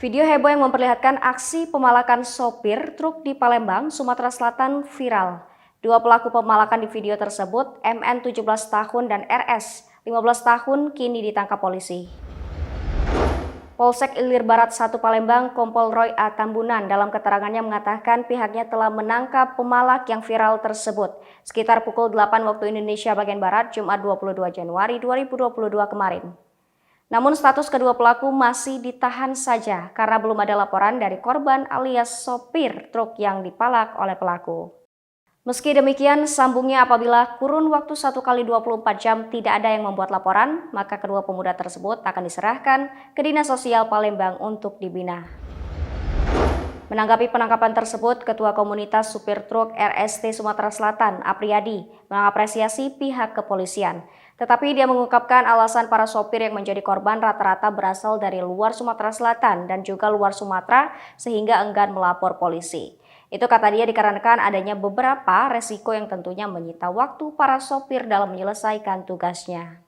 Video heboh yang memperlihatkan aksi pemalakan sopir truk di Palembang, Sumatera Selatan viral. Dua pelaku pemalakan di video tersebut, MN 17 tahun dan RS 15 tahun, kini ditangkap polisi. Polsek Ilir Barat 1 Palembang, Kompol Roy A. Tambunan dalam keterangannya mengatakan pihaknya telah menangkap pemalak yang viral tersebut sekitar pukul 8 waktu Indonesia bagian Barat, Jumat 22 Januari 2022 kemarin. Namun status kedua pelaku masih ditahan saja karena belum ada laporan dari korban alias sopir truk yang dipalak oleh pelaku. Meski demikian, sambungnya apabila kurun waktu 1x24 jam tidak ada yang membuat laporan, maka kedua pemuda tersebut akan diserahkan ke Dinas Sosial Palembang untuk dibina. Menanggapi penangkapan tersebut, Ketua Komunitas Supir Truk RST Sumatera Selatan, Apriyadi, mengapresiasi pihak kepolisian. Tetapi dia mengungkapkan alasan para sopir yang menjadi korban rata-rata berasal dari luar Sumatera Selatan dan juga luar Sumatera sehingga enggan melapor polisi. Itu kata dia dikarenakan adanya beberapa resiko yang tentunya menyita waktu para sopir dalam menyelesaikan tugasnya.